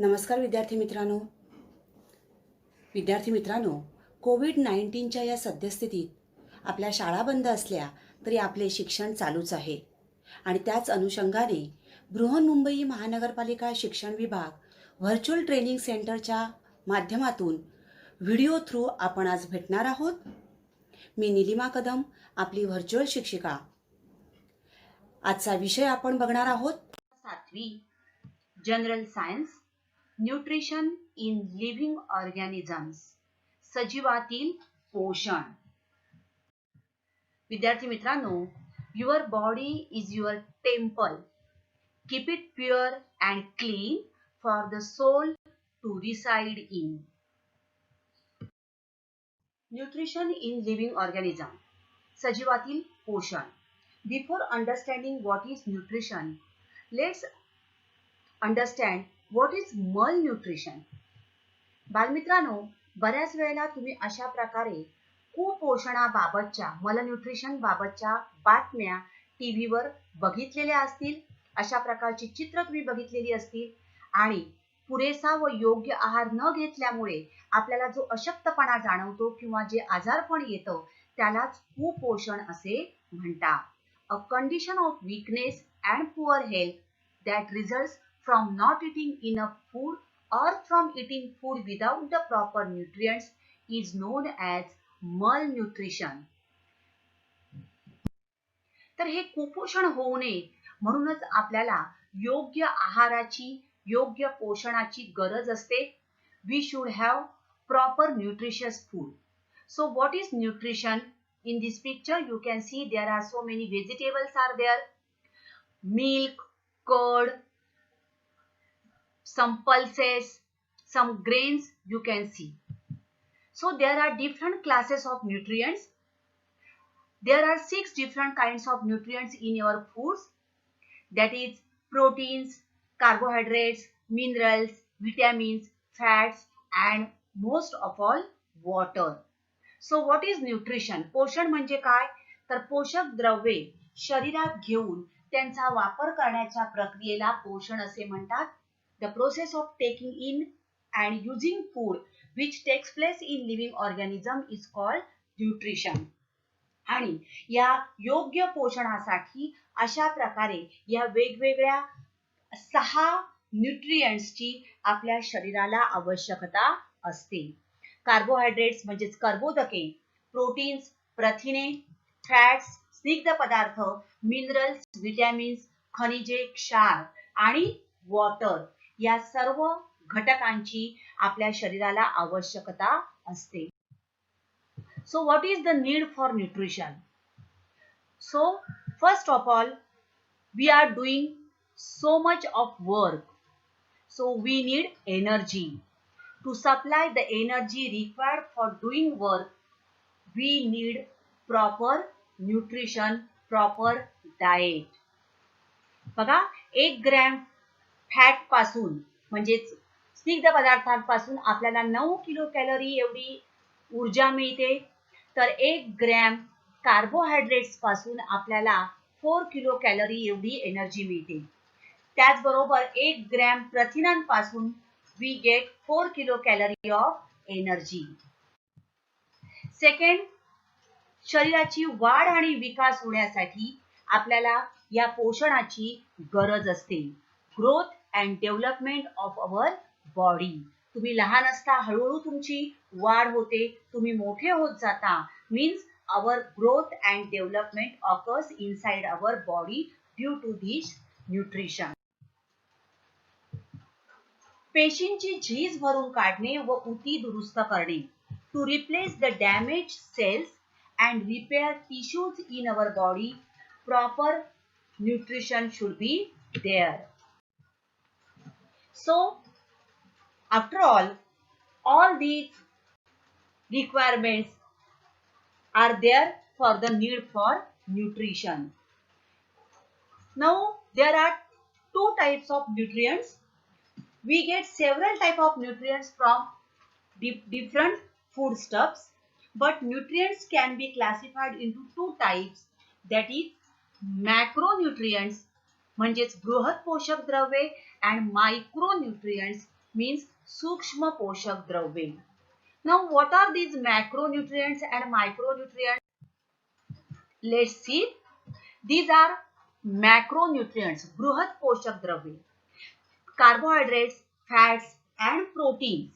नमस्कार विद्यार्थी मित्रांनो, कोविड-19च्या या सद्यस्थितीत आपल्या शाळा बंद असल्या तरी आपले शिक्षण चालूच आहे आणि त्याच अनुषंगाने बृहन्मुंबई महानगरपालिका शिक्षण विभाग व्हर्च्युअल ट्रेनिंग सेंटरच्या माध्यमातून व्हिडिओ थ्रू आपण आज भेटणार आहोत. मी निलिमा कदम, आपली व्हर्च्युअल शिक्षिका. आजचा विषय आपण बघणार आहोत 7वी general science, nutrition in living organisms, सजीवातील पोषण. विद्यार्थी मित्रांनो, your body is your temple. Keep it pure and clean for the soul to reside in. Nutrition in living organism, सजीवातील पोषण. Before understanding what is nutrition, let's understand what is malnutrition. बालमित्रांनो, बऱ्याच वेळेला तुम्ही अशा प्रकारे कुपोषणाबाबतच्या, मलन्यूट्रिशन बाबतच्या बातम्या टीव्हीवर बघितलेल्या असतील. अशा प्रकारची चित्र तुम्ही बघितलेली असतील आणि पुरेसा व योग्य आहार न घेतल्यामुळे आपल्याला जो अशक्तपणा जाणवतो किंवा जे आजारपण येतं त्यालाच कुपोषण असे म्हणतात. A condition of weakness and poor health that results from not eating enough food or from eating food without the proper nutrients is known as malnutrition. तर हे कुपोषण होऊ नये म्हणूनच आपल्याला योग्य आहाराची, योग्य पोषणाची गरज असते. We should have proper nutritious food. So what is nutrition? In this picture you can see there are so many vegetables are there, milk, curd, some pulses, some grains you can see. So there are different classes of nutrients. There are 6 different kinds of nutrients in your foods, that is proteins, carbohydrates, minerals, vitamins, fats and most of all water. So what is nutrition? पोषण म्हणजे काय? तर पोषक द्रव्ये शरीरात घेऊन त्यांचा वापर करण्याच्या प्रक्रियेला पोषण असे म्हणतात. The process of taking in and using food which takes place in living organism is called nutrition. आणि या योग्य पोषणासाठी अशा प्रकारे या वेगवेगळ्या 6 न्यूट्रिएंट्सची आपल्या शरीराला आवश्यकता असते. कार्बोहायड्रेट्स म्हणजेच कर्बोदके, प्रोटीन्स प्रथिने, फॅट्स स्निग्ध पदार्थ, मिनरल्स विटॅमिन्स खनिजे क्षार आणि वॉटर या सर्व घटकांची आपल्या शरीराला आवश्यकता असते. So what is the need for nutrition? So first of all we are doing so much of work, so we need energy. To supply the energy required for doing work, we need proper nutrition, proper diet. बघा, 1 gram fat पासून म्हणजेच स्निग्ध पदार्थांपासून आपल्याला 9 kilo calorie एवढी ऊर्जा मिळते, तर 1 ग्रॅम कार्बोहायड्रेट्स पासून आपल्याला 4 किलो कॅलरी एवढी एनर्जी मिळते. त्याचबरोबर 1 ग्रॅम प्रथिनांपासून we get 4 kilo calorie of energy. Second, शरीराची वाढ आणि विकास होण्यासाठी आपल्याला या पोषणाची गरज असते. Growth and development of our body. तुम्ही लहान असता हळूहळू तुमची वाढ होते, तुम्ही मोठे होत जाता, means our growth and development occurs inside our body due to this nutrition. पेशींची झीज भरून काढणे व ऊती दुरुस्त करणे. To replace the damage cells and repair tissues in our body, proper nutrition should be there. So after all these requirements are there for the need for nutrition. Now there are 2 types of nutrients. We get several type of nutrients from different foodstuffs, but nutrients can be classified into 2 types, that is macronutrients म्हणजेच बृहत पोषक द्रव्ये and micronutrients means सूक्ष्म पोषक द्रव्ये. Now what are these macronutrients and micronutrients? Let's see. These are macronutrients, बृहत पोषक द्रव्ये. Carbohydrates, fats and proteins.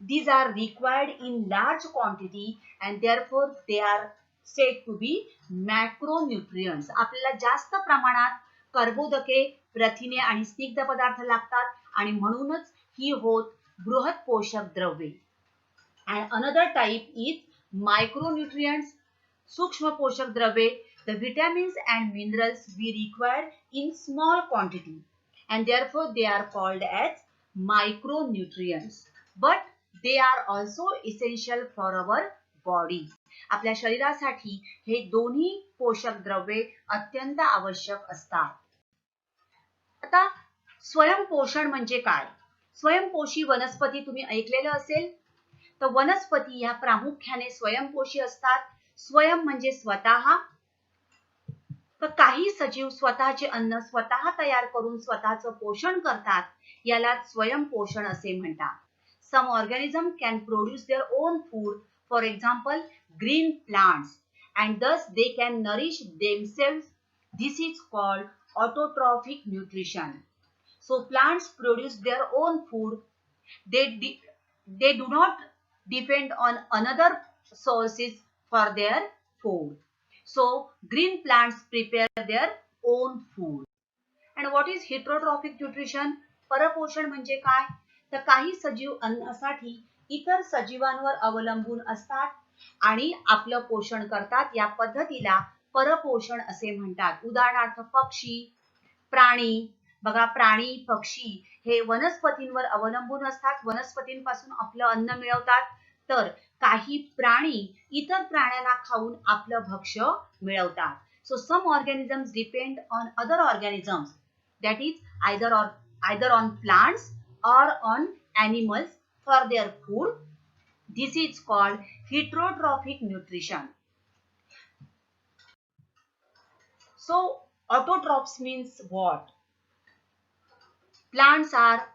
These are required in large quantity and therefore they are said to be macronutrients. आपल्याला जास्त प्रमाणात कर्बोदके, प्रथिने आणि स्निग्ध पदार्थ लागतात आणि म्हणूनच ही होत बृहत पोषक द्रव्ये. And another type is micronutrients, सूक्ष्म पोषक द्रव्ये. The vitamins and minerals we require in small quantity and therefore they are called as micronutrients. But they are also essential for our body. आपल्या शरीरासाठी हे दोन्ही पोषक द्रव्ये अत्यंत आवश्यक असतात. आता स्वयंपोषण म्हणजे काय? स्वयंपोषी वनस्पती तुम्ही ऐकलेलं असेल. तर वनस्पती ह्या प्रामुख्याने स्वयंपोषी असतात. स्वयं म्हणजे स्वतः. तर काही सजीव स्वतःचे अन्न स्वतः तयार करून स्वतःचं पोषण करतात. याला स्वयंपोषण असे म्हणतात. Some organisms can produce their own food, for example, green plants, and thus they can nourish themselves. This is called autotrophic nutrition. So plants produce their own food. They do not depend on another sources for their food. So green plants prepare their own food. And what is heterotrophic nutrition? परपोषण म्हणजे काय? तर काही सजीव अन्नासाठी इतर सजीवांवर अवलंबून असतात आणि आपलं पोषण करतात. या पद्धतीला परपोषण असे म्हणतात. उदाहरणार्थ पक्षी, प्राणी. बघा, प्राणी, पक्षी हे वनस्पतींवर अवलंबून असतात. वनस्पतींपासून आपलं अन्न मिळवतात. तर काही प्राणी इतर प्राण्यांना खाऊन आपलं भक्ष्य मिळवतात. So some organisms depend on other organisms, that is either on plants or on animals for their food. This is called heterotrophic nutrition. So autotrophs means what? Plants are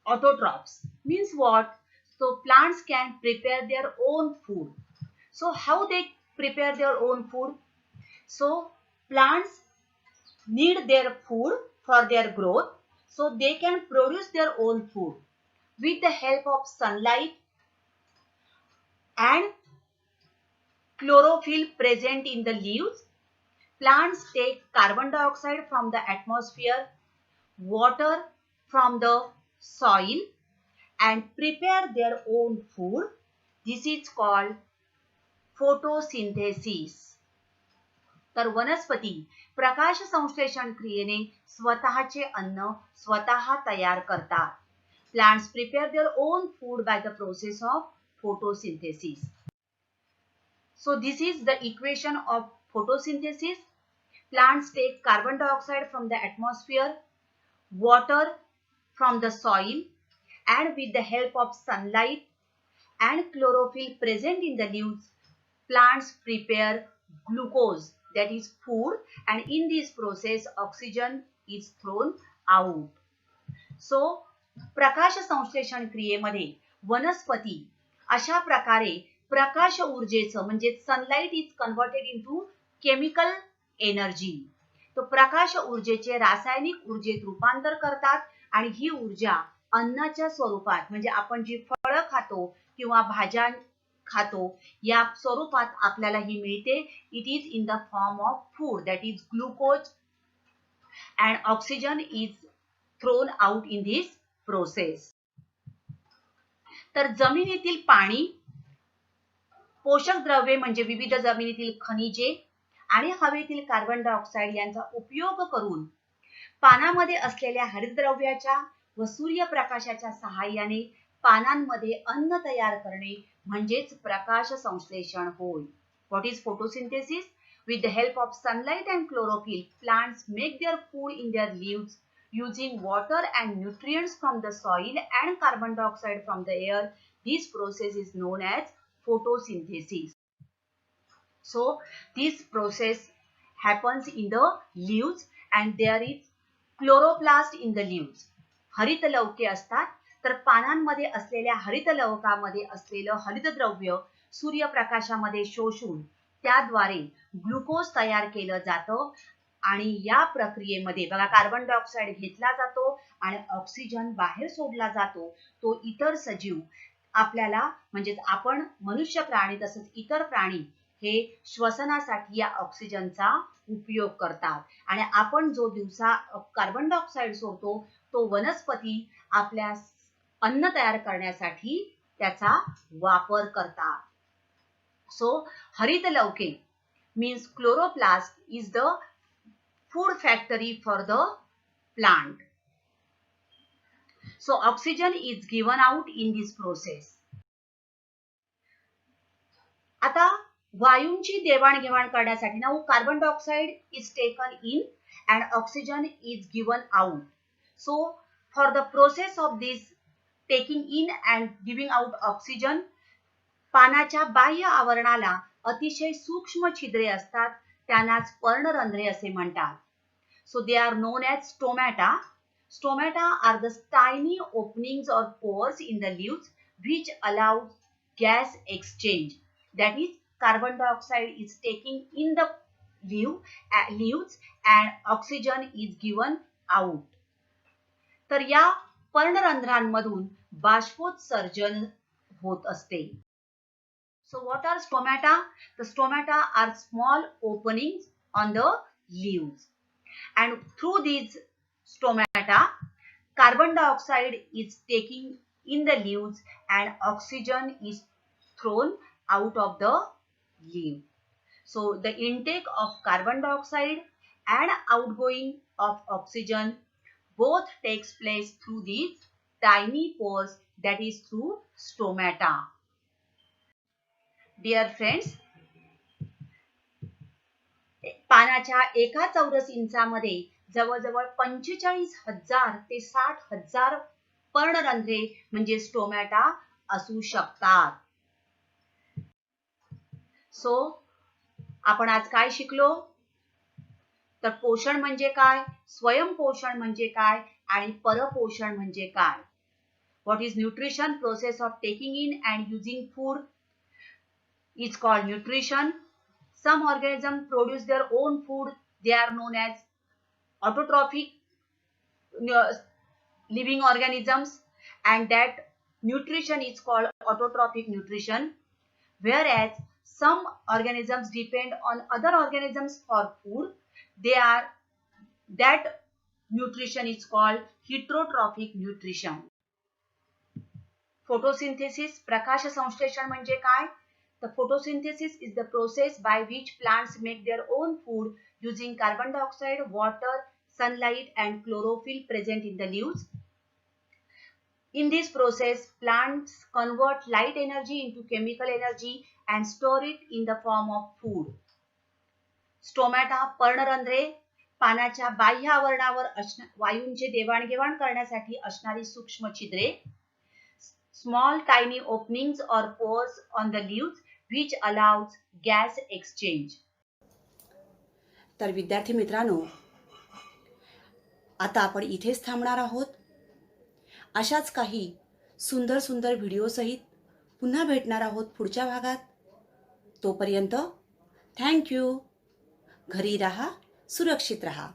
autotrophs. Means what? So plants can prepare their own food. So how they prepare their own food? So plants need their food for their growth. So they can produce their own food with the help of sunlight and chlorophyll present in the leaves. Plants take carbon dioxide from the atmosphere, water from the soil and prepare their own food. This is called photosynthesis. तर वनस्पती प्रकाश संश्लेषण क्रियेने स्वतःचे अन्न स्वतः तयार करतात. Plants prepare their own food by the process of photosynthesis. So this is the equation of photosynthesis. Plants take carbon dioxide from the atmosphere, water from the soil and with the help of sunlight and chlorophyll present in the leaves, plants prepare glucose, that is food, and in this process oxygen is thrown out. So प्रकाश संश्लेषण क्रियेमध्ये वनस्पती अशा प्रकारे प्रकाश ऊर्जेचं म्हणजे sunlight is converted into chemical energy. तो प्रकाश ऊर्जेचे रासायनिक ऊर्जेत रूपांतर करतात आणि ही ऊर्जा अन्नाच्या स्वरूपात म्हणजे आपण जी फळं खातो किंवा भाज्या खातो या स्वरूपात आपल्याला ही मिळते. It is in the form of food, that is glucose and oxygen is thrown out in this process. तर जमिनीतील पाणी, पोषक द्रव्ये म्हणजे विविध जमिनीतील खनिजे आणि हवेतील कार्बन डायऑक्साइड यांचा उपयोग करून पानामध्ये असलेल्या हरितद्रव्याच्या व सूर्यप्रकाशाच्या सहाय्याने पानांमध्ये अन्न तयार करणे म्हणजेच प्रकाश संश्लेषण होय. What is photosynthesis? With the help of sunlight and chlorophyll, plants make their food in their leaves using water and nutrients from the soil and carbon dioxide from the air. This process is known as photosynthesis. So this process happens in the leaves and there is chloroplast in the leaves. हरितलवके असतात, तर पानांमध्ये असलेल्या हरितलवकामध्ये असलेलं हरितद्रव्य सूर्यप्रकाशामध्ये शोषून त्याद्वारे glucose तयार केलं जातं आणि या प्रक्रियेमध्ये बघा कार्बन डायऑक्साईड घेतला जातो आणि ऑक्सिजन बाहेर सोडला जातो. तो इतर सजीव आपल्याला म्हणजे आपण मनुष्य प्राणी तसंच इतर प्राणी हे श्वसनासाठी या ऑक्सिजनचा उपयोग करतात आणि आपण जो दिवसा कार्बन डायऑक्साईड सोडतो तो वनस्पती आपल्या अन्न तयार करण्यासाठी त्याचा वापर करतात. So हरितलवके means chloroplast is the food factory for the plant. So oxygen is given out in this process. आता वायूंची देवाणघेवाण करण्यासाठी ना carbon dioxide is taken in and oxygen is given out. So for the process of this taking in and giving out oxygen, पानाच्या बाह्य आवरणाला अतिशय सूक्ष्म छिद्रे असतात, त्यांनाच पर्णरंध्रे असे म्हणतात. So they are known as stomata. Stomata are the tiny openings or pores in the leaves which allow gas exchange. That is, carbon dioxide is taken in the leaves and oxygen is given out. तर या पर्णरंध्रांमधून बाष्पोत्सर्जन होत असते. So what are stomata? The stomata are small openings on the leaves, and through these stomata, carbon dioxide is taken in the leaves and oxygen is thrown out of the leaf. So the intake of carbon dioxide and outgoing of oxygen both takes place through these tiny pores, that is through stomata. Dear friends, पानाच्या एका चौरस इंचामध्ये जवळजवळ 45,000 ते 60,000 पर्णरंध्रे म्हणजे stomata असू शकतात. So आपण आज काय शिकलो? तर पोषण म्हणजे काय, स्वयंपोषण म्हणजे काय आणि परपोषण म्हणजे काय. What is nutrition? Process of taking in and using food is called nutrition. Some organisms produce their own food. They are known as autotrophic living organisms, and that nutrition is called autotrophic nutrition. Whereas some organisms depend on other organisms for food. That nutrition is called heterotrophic nutrition. Photosynthesis, प्रकाश संश्लेषण म्हणजे काय? The photosynthesis is the process by which plants make their own food using carbon dioxide, water, sunlight and chlorophyll present in the leaves. In this process, plants convert light energy into chemical energy and store it in the form of food. Stomata, पर्णरंध्रे, पानाच्या बाह्य आवरणावर वायूंचे देवाणघेवाण करण्यासाठी असणारी सूक्ष्म छिद्रे. Small tiny openings or pores on the leaves which allows gas exchange. तर विद्यार्थी मित्रांनो, आता आपण इथेच थांबणार आहोत. अशाच काही सुंदर सुंदर व्हिडिओ सहित पुन्हा भेटणार आहोत पुढच्या भागात. तोपर्यंत थँक यू. घरी राहा, सुरक्षित राहा.